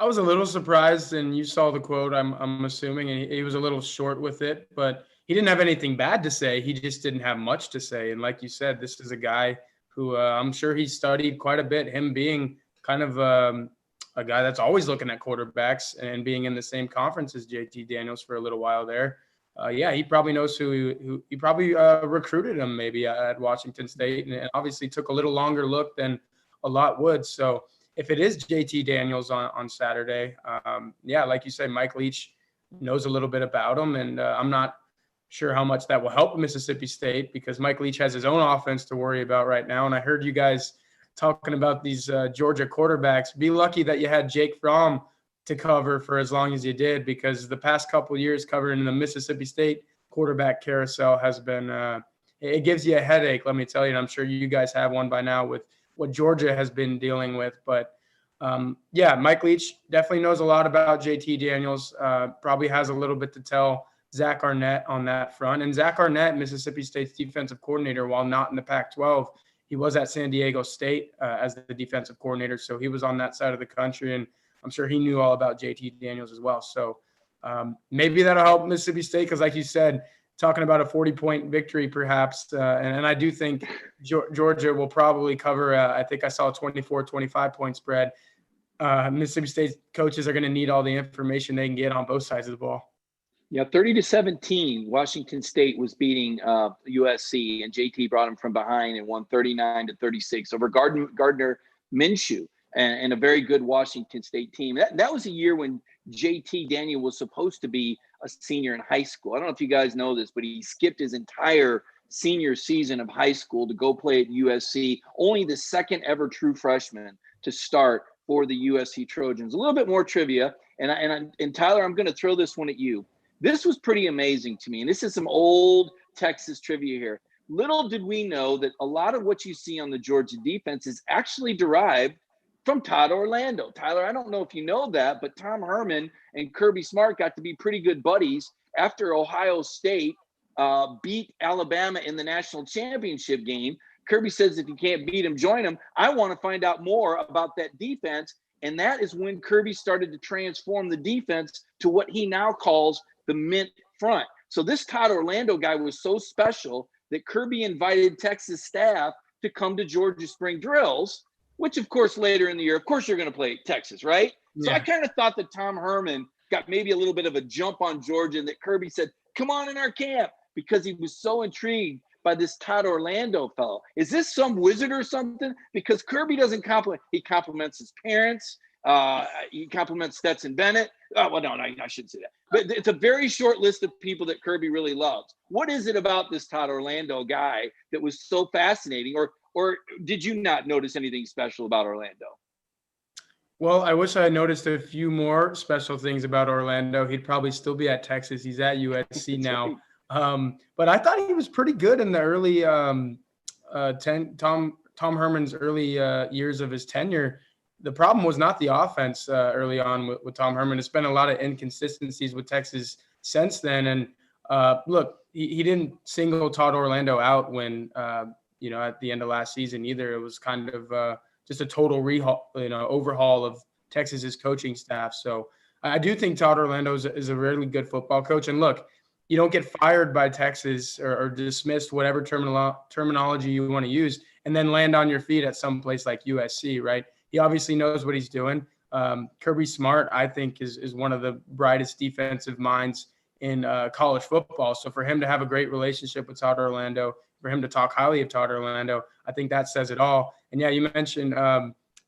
I was a little surprised, and you saw the quote, I'm assuming, and he was a little short with it, but he didn't have anything bad to say. He just didn't have much to say. And like you said, this is a guy who I'm sure he studied quite a bit, him being kind of a guy that's always looking at quarterbacks and being in the same conference as JT Daniels for a little while there. Yeah, he probably knows who he probably recruited him maybe at Washington State, and obviously took a little longer look than a lot would. So if it is JT Daniels on Saturday, yeah, like you said, Mike Leach knows a little bit about him, and I'm not sure how much that will help Mississippi State because Mike Leach has his own offense to worry about right now. And I heard you guys talking about these Georgia quarterbacks. Be lucky that you had Jake Fromm to cover for as long as you did, because the past couple of years covering the Mississippi State quarterback carousel has been it gives you a headache, let me tell you. And I'm sure you guys have one by now with what Georgia has been dealing with. But yeah, Mike Leach definitely knows a lot about JT Daniels, probably has a little bit to tell Zach Arnett on that front. And Zach Arnett, Mississippi State's defensive coordinator, while not in the Pac-12, he was at San Diego State as the defensive coordinator. So he was on that side of the country, and I'm sure he knew all about JT Daniels as well. So maybe that'll help Mississippi State because, like you said, talking about a 40-point victory perhaps. And I do think Georgia will probably cover, I think I saw a 24-25-point spread. Mississippi State coaches are going to need all the information they can get on both sides of the ball. Yeah, 30-17, Washington State was beating USC, and JT brought them from behind and won 39-36 over Gardner Minshew and a very good Washington State team. That was a year when JT Daniel was supposed to be a senior in high school. I don't know if you guys know this, but he skipped his entire senior season of high school to go play at USC, only the second ever true freshman to start for the USC Trojans. A little bit more trivia, and Tyler, I'm going to throw this one at you. This was pretty amazing to me, and this is some old Texas trivia here. Little did we know that a lot of what you see on the Georgia defense is actually derived from Todd Orlando. Tyler, I don't know if you know that, but Tom Herman and Kirby Smart got to be pretty good buddies after Ohio State beat Alabama in the national championship game. Kirby says, if you can't beat him, join him. I want to find out more about that defense, and that is when Kirby started to transform the defense to what he now calls the mint front. So this Todd Orlando guy was so special that Kirby invited Texas staff to come to Georgia spring drills, which of course later in the year, of course you're going to play Texas, right? Yeah. So I kind of thought that Tom Herman got maybe a little bit of a jump on Georgia, and that Kirby said, come on in our camp, because he was so intrigued by this Todd Orlando fellow. Is this some wizard or something? Because Kirby doesn't compliment, he compliments his parents. He compliments Stetson Bennett. Oh, well, no, I shouldn't say that. But it's a very short list of people that Kirby really loves. What is it about this Todd Orlando guy that was so fascinating? Or did you not notice anything special about Orlando? Well, I wish I had noticed a few more special things about Orlando. He'd probably still be at Texas. He's at USC now. Right. But I thought he was pretty good in the early Tom Herman's early years of his tenure. The problem was not the offense early on with Tom Herman. It's been a lot of inconsistencies with Texas since then. And Look, he didn't single Todd Orlando out when, at the end of last season either. It was kind of just a total overhaul of Texas's coaching staff. So I do think Todd Orlando is a really good football coach. And look, you don't get fired by Texas or dismissed, whatever terminology you want to use, and then land on your feet at some place like USC, right? He obviously knows what he's doing. Kirby Smart, I think, is one of the brightest defensive minds in college football. So for him to have a great relationship with Todd Orlando, for him to talk highly of Todd Orlando, I think that says it all. And yeah, you mentioned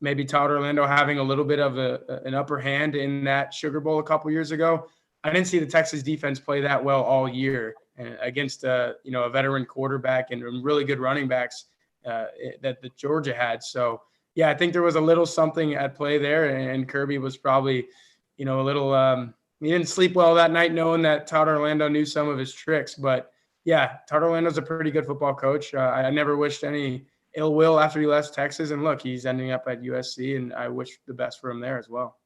maybe Todd Orlando having a little bit of an upper hand in that Sugar Bowl a couple years ago. I didn't see the Texas defense play that well all year against a veteran quarterback and really good running backs that Georgia had. So yeah, I think there was a little something at play there, and Kirby was probably, a little. He didn't sleep well that night, knowing that Todd Orlando knew some of his tricks. But yeah, Todd Orlando's a pretty good football coach. I never wished any ill will after he left Texas, and look, he's ending up at USC, and I wish the best for him there as well.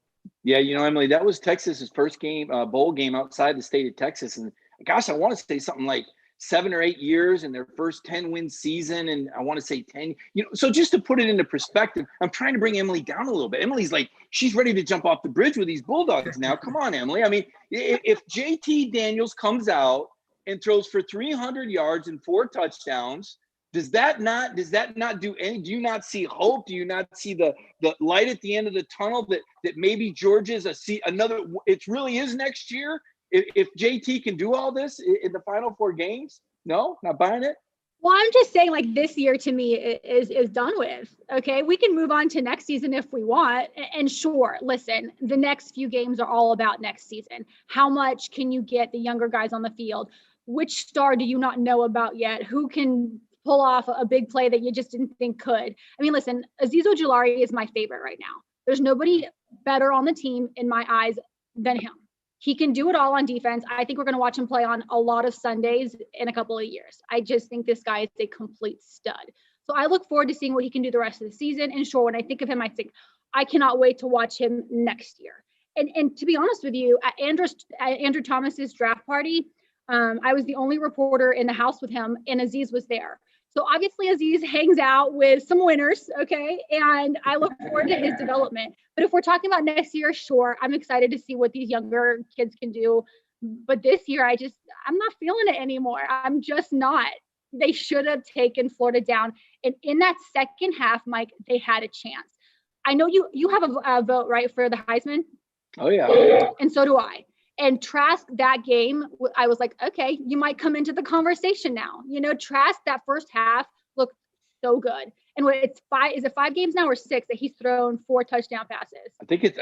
Yeah, Emily, that was Texas's first game, bowl game outside the state of Texas, and gosh, I want to say something like 7 or 8 years in their first 10-win season, and I want to say 10. So just to put it into perspective, I'm trying to bring Emily down a little bit. Emily's like, she's ready to jump off the bridge with these Bulldogs now. Come on, Emily. I mean, if JT Daniels comes out and throws for 300 yards and 4 touchdowns, does that not do any? Do you not see hope? Do you not see the light at the end of the tunnel that maybe Georgia's another? It really is next year. If JT can do all this in the final 4 games, no, not buying it. Well, I'm just saying, like, this year to me is done with. Okay, we can move on to next season if we want. And sure, listen, the next few games are all about next season. How much can you get the younger guys on the field? Which star do you not know about yet? Who can pull off a big play that you just didn't think could? I mean, listen, Azeez Ojulari is my favorite right now. There's nobody better on the team in my eyes than him. He can do it all on defense. I think we're going to watch him play on a lot of Sundays in a couple of years. I just think this guy is a complete stud. So I look forward to seeing what he can do the rest of the season. And sure, when I think of him, I think I cannot wait to watch him next year. And to be honest with you, at Andrew Thomas's draft party, I was the only reporter in the house with him, and Azeez was there. So obviously Azeez hangs out with some winners, okay? And I look forward to his development. But if we're talking about next year, sure, I'm excited to see what these younger kids can do. But this year, I'm not feeling it anymore. I'm just not. They should have taken Florida down. And in that second half, Mike, they had a chance. I know you have a vote, right, for the Heisman? Oh, yeah. And so do I. And Trask, that game, I was like, okay, you might come into the conversation now. Trask, that first half looked so good. And is it 5 games now or 6 that he's thrown 4 touchdown passes? I think it's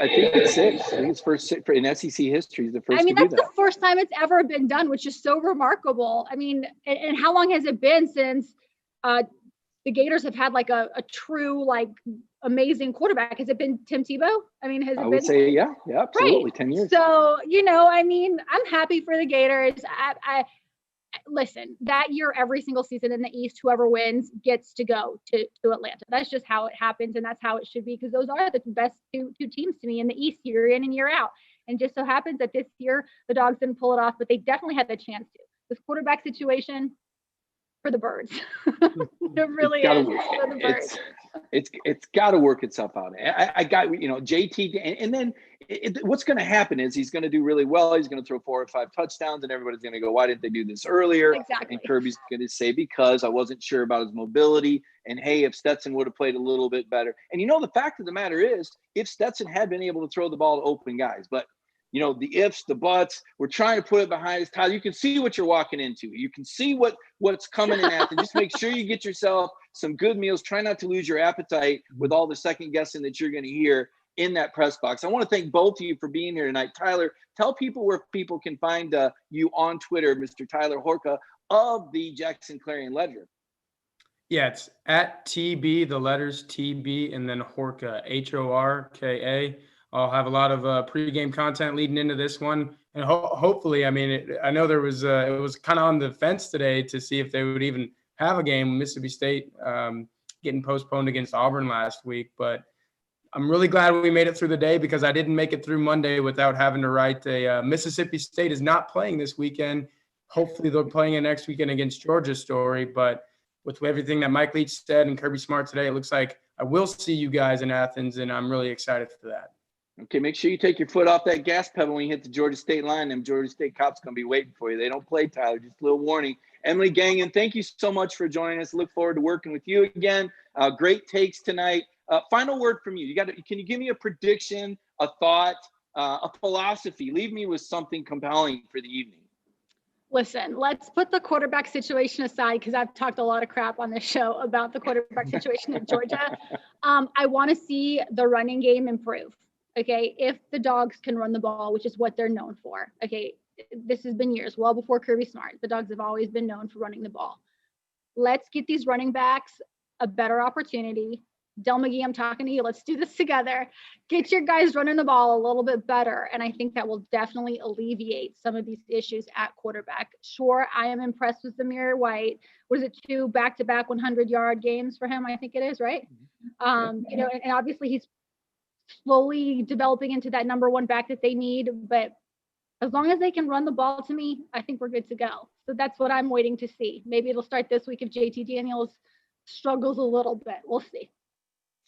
6. I think it's first 6 in SEC history. The first. I mean, that's the first time it's ever been done, which is so remarkable. I mean, and how long has it been since the Gators have had like a true, like, amazing quarterback? Has it been Tim Tebow? I mean, I would say, yeah, absolutely. Right. 10 years. So, I mean, I'm happy for the Gators. I listen, that year, every single season in the East, whoever wins gets to go to Atlanta. That's just how it happens. And that's how it should be, because those are the best two teams to me in the East year in and year out. And just so happens that this year, the Dogs didn't pull it off, but they definitely had the chance to. This quarterback situation, for the birds. It really is for the birds. It's got to work itself out. I got, JT, and then what's going to happen is he's going to do really well. He's going to throw 4 or 5 touchdowns, and everybody's going to go, why didn't they do this earlier? Exactly. And Kirby's going to say, because I wasn't sure about his mobility. And hey, if Stetson would have played a little bit better. And the fact of the matter is, if Stetson had been able to throw the ball to open guys, but the ifs, the buts, we're trying to put it behind us. Tyler, you can see what you're walking into. You can see what's coming in after. Just make sure you get yourself some good meals. Try not to lose your appetite with all the second guessing that you're going to hear in that press box. I want to thank both of you for being here tonight. Tyler, tell people where people can find you on Twitter, Mr. Tyler Horka of the Jackson Clarion Ledger. Yeah, it's at TB, the letters TB, and then Horka, Horka. I'll have a lot of pregame content leading into this one, and hopefully, I mean, I know it was kind of on the fence today to see if they would even have a game. Mississippi State getting postponed against Auburn last week, but I'm really glad we made it through the day, because I didn't make it through Monday without having to write Mississippi State is not playing this weekend. hopefully they're playing it next weekend against Georgia story. But with everything that Mike Leach said and Kirby Smart today, it looks like I will see you guys in Athens, and I'm really excited for that. Okay, make sure you take your foot off that gas pedal when you hit the Georgia State line. Them Georgia State cops going to be waiting for you. They don't play, Tyler. Just a little warning. Emily Gangan, thank you so much for joining us. Look forward to working with you again. Great takes tonight. Final word from you. Can you give me a prediction, a thought, a philosophy? Leave me with something compelling for the evening. Listen, let's put the quarterback situation aside because I've talked a lot of crap on this show about the quarterback situation at Georgia. I want to see the running game improve. Okay, if the Dogs can run the ball, which is what they're known for. Okay, this has been years, well before Kirby Smart. The Dogs have always been known for running the ball. Let's get these running backs a better opportunity. Del McGee, I'm talking to you. Let's do this together. Get your guys running the ball a little bit better. And I think that will definitely alleviate some of these issues at quarterback. Sure, I am impressed with Zamir White. Was it 2 back-to-back 100-yard games for him? I think it is, right? You know, and obviously he's slowly developing into that number 1 back that they need. But as long as they can run the ball to me, I think we're good to go. So that's what I'm waiting to see. Maybe it'll start this week if JT Daniels struggles a little bit. We'll see.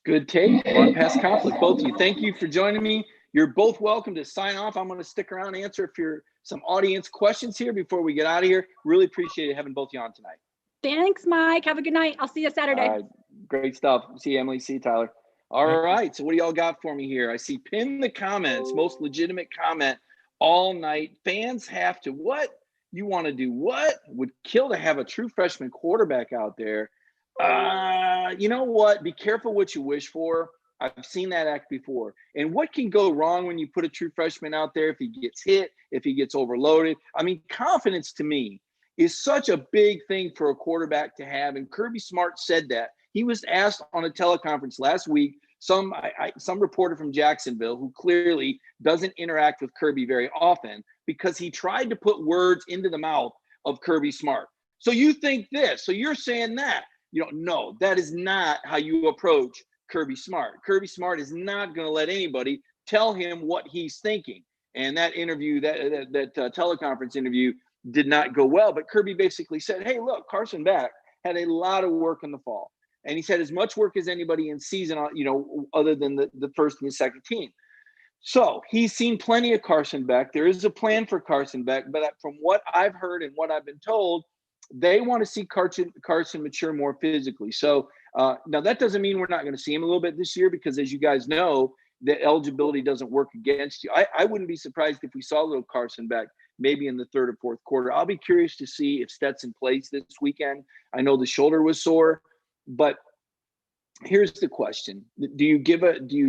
Good take. Run past conflict, both of you. Thank you for joining me. You're both welcome to sign off. I'm going to stick around and answer if you're some audience questions here before we get out of here. Really appreciate it having both of you on tonight. Thanks, Mike. Have a good night. I'll see you Saturday. Great stuff. See you, Emily. See you, Tyler. All right. So what do y'all got for me here? I see pin the comments, most legitimate comment all night. Fans have to, what? You want to do what? Would kill to have a true freshman quarterback out there. You know what? Be careful what you wish for. I've seen that act before. And what can go wrong when you put a true freshman out there if he gets hit, if he gets overloaded? I mean, confidence to me is such a big thing for a quarterback to have. And Kirby Smart said that. He was asked on a teleconference last week, some reporter from Jacksonville who clearly doesn't interact with Kirby very often because he tried to put words into the mouth of Kirby Smart. So you think this, so you're saying that. You know, no, that is not how you approach Kirby Smart. Kirby Smart is not going to let anybody tell him what he's thinking. And that interview, that teleconference interview did not go well. But Kirby basically said, hey, look, Carson Beck had a lot of work in the fall. And he said as much work as anybody in season, you know, other than the first and the second team. So he's seen plenty of Carson Beck. There is a plan for Carson Beck. But from what I've heard and what I've been told, they want to see Carson mature more physically. So now that doesn't mean we're not going to see him a little bit this year because, as you guys know, the eligibility doesn't work against you. I wouldn't be surprised if we saw a little Carson back maybe in the third or fourth quarter. I'll be curious to see if Stetson plays this weekend. I know the shoulder was sore, but here's the question. Do you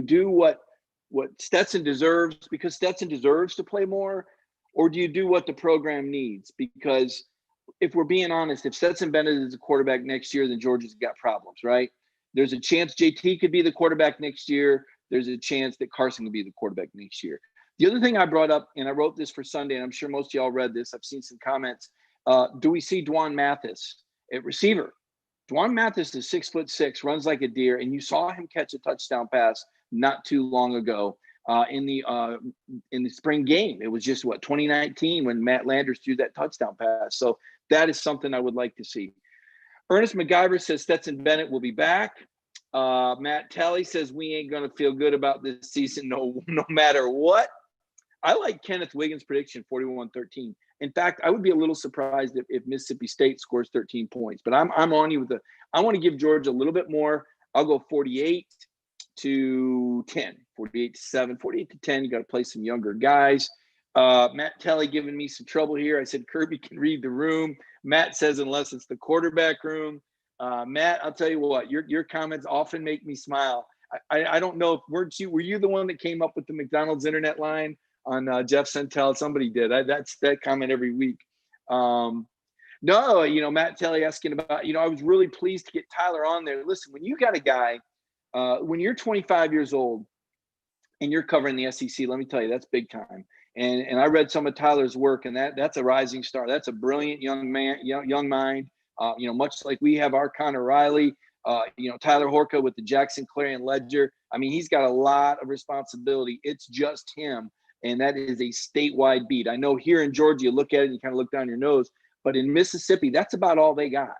do what Stetson deserves because Stetson deserves to play more, or do you do what the program needs? Because if we're being honest, if Stetson Bennett is a quarterback next year, then Georgia's got problems, right? There's a chance JT could be the quarterback next year. There's a chance that Carson could be the quarterback next year. The other thing I brought up, and I wrote this for Sunday, and I'm sure most of y'all read this. I've seen some comments. Do we see Dwan Mathis at receiver? Dwan Mathis is 6'6", runs like a deer, and you saw him catch a touchdown pass not too long ago in the spring game. It was just 2019 when Matt Landers threw that touchdown pass. So that is something I would like to see. Ernest McGyver says Stetson Bennett will be back. Matt Talley says we ain't going to feel good about this season no matter what. I like Kenneth Wiggins' prediction, 41-13. In fact, I would be a little surprised if Mississippi State scores 13 points. But I'm on you with I want to give Georgia a little bit more. I'll go 48-10, 48-7, 48-10. You got to play some younger guys. Matt Talley giving me some trouble here. I said Kirby can read the room. Matt says unless it's the quarterback room. Matt, I'll tell you what, your comments often make me smile. I don't know if were you the one that came up with the McDonald's internet line on Jeff Sentell? Somebody did. That's that comment every week. No, Matt Talley asking about, I was really pleased to get Tyler on there. Listen, when you got a guy, when you're 25 years old and you're covering the SEC, let me tell you, that's big time. And I read some of Tyler's work, and that's a rising star. That's a brilliant young man, young mind. Much like we have our Connor Riley, Tyler Horka with the Jackson Clarion Ledger. I mean, he's got a lot of responsibility. It's just him, and that is a statewide beat. I know here in Georgia, you look at it and you kind of look down your nose. But in Mississippi, that's about all they got.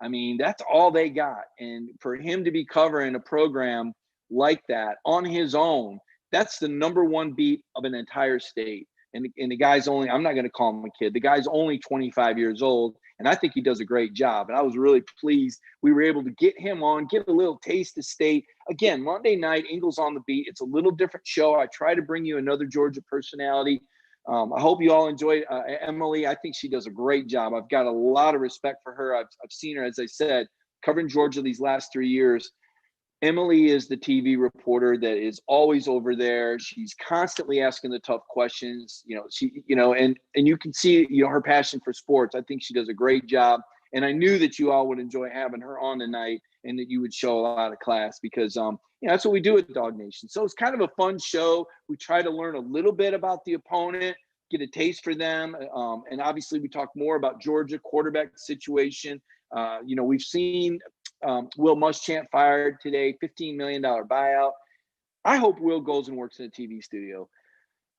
I mean, that's all they got. And for him to be covering a program like that on his own, that's the number one beat of an entire state. And the guy's only, I'm not going to call him a kid, the guy's only 25 years old. And I think he does a great job. And I was really pleased we were able to get him on, get a little taste of state. Again, Monday night, Ingles on the Beat. It's a little different show. I try to bring you another Georgia personality. I hope you all enjoyed Emily. I think she does a great job. I've got a lot of respect for her. I've seen her, as I said, covering Georgia these last 3 years. Emily is the TV reporter that is always over there. She's constantly asking the tough questions, and you can see, her passion for sports. I think she does a great job. And I knew that you all would enjoy having her on tonight and that you would show a lot of class because, that's what we do at Dog Nation. So it's kind of a fun show. We try to learn a little bit about the opponent, get a taste for them. And obviously we talk more about Georgia quarterback situation. We've seen Will Muschamp fired today, $15 million buyout. I hope Will goes and works in a TV studio.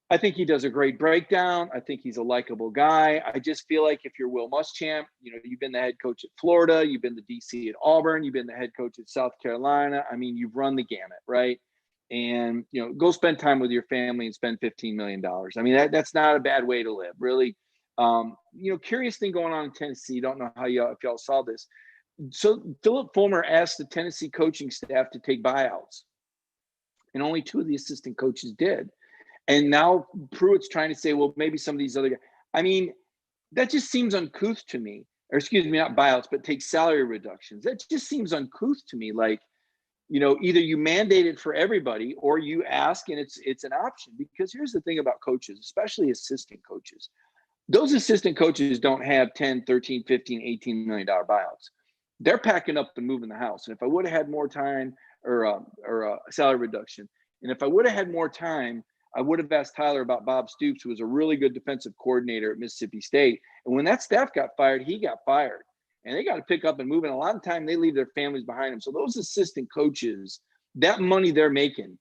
I think he does a great breakdown. I think he's a likable guy. I just feel like if you're Will Muschamp, you've been the head coach at Florida, you've been the DC at Auburn, you've been the head coach at South Carolina. I mean, you've run the gamut, right? And, go spend time with your family and spend $15 million. I mean, that's not a bad way to live, really. Curious thing going on in Tennessee. Don't know if y'all saw this. So Philip Fulmer asked the Tennessee coaching staff to take buyouts, and only 2 of the assistant coaches did. And now Pruitt's trying to say, well, maybe some of these other guys. I mean, that just seems uncouth to me. Or excuse me, not buyouts, but take salary reductions. That just seems uncouth to me. Like, either you mandate it for everybody or you ask and it's an option. Because here's the thing about coaches, especially assistant coaches. Those assistant coaches don't have 10, 13, 15, $18 million buyouts. They're packing up and moving the house. And if I would have had more time or a salary reduction, and if I would have had more time, I would have asked Tyler about Bob Stoops, who was a really good defensive coordinator at Mississippi State. And when that staff got fired, he got fired. And they got to pick up and move. And a lot of time they leave their families behind them. So those assistant coaches, that money they're making,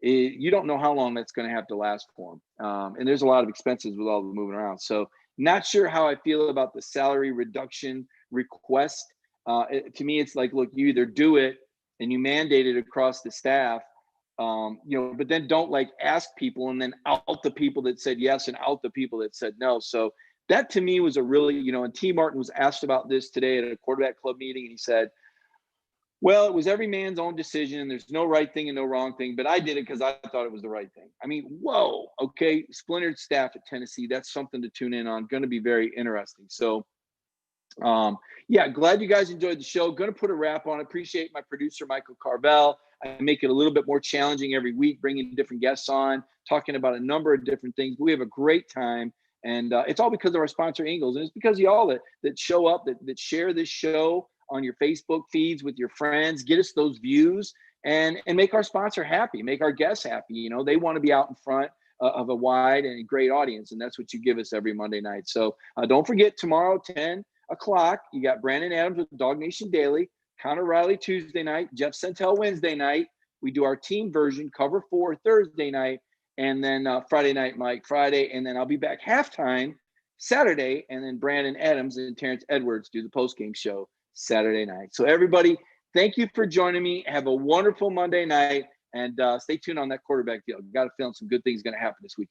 you don't know how long that's going to have to last for them. And there's a lot of expenses with all the moving around. So not sure how I feel about the salary reduction request. To me, it's like, look, you either do it and you mandate it across the staff, but then don't ask people and then out the people that said yes and out the people that said no. So that to me was a really, and T. Martin was asked about this today at a quarterback club meeting. And he said, well, it was every man's own decision. There's no right thing and no wrong thing, but I did it because I thought it was the right thing. I mean, whoa. Okay. Splintered staff at Tennessee. That's something to tune in on. Going to be very interesting. So, glad you guys enjoyed the show. Going to put a wrap on it. Appreciate my producer, Michael Carvel. I make it a little bit more challenging every week, bringing different guests on, talking about a number of different things. We have a great time. And it's all because of our sponsor, Ingles. And it's because of y'all that show up, that share this show on your Facebook feeds with your friends, get us those views and make our sponsor happy, make our guests happy. They want to be out in front of a wide and great audience. And that's what you give us every Monday night. So don't forget, tomorrow, 10 o'clock, you got Brandon Adams with Dog Nation Daily, Connor Riley Tuesday night, Jeff Sentel Wednesday night. We do our team version, Cover 4 Thursday night. And then Friday night, Mike, Friday. And then I'll be back halftime Saturday. And then Brandon Adams and Terrence Edwards do the postgame show Saturday night. So everybody, thank you for joining me. Have a wonderful Monday night. And stay tuned on that quarterback deal. Got a feeling some good things going to happen this week.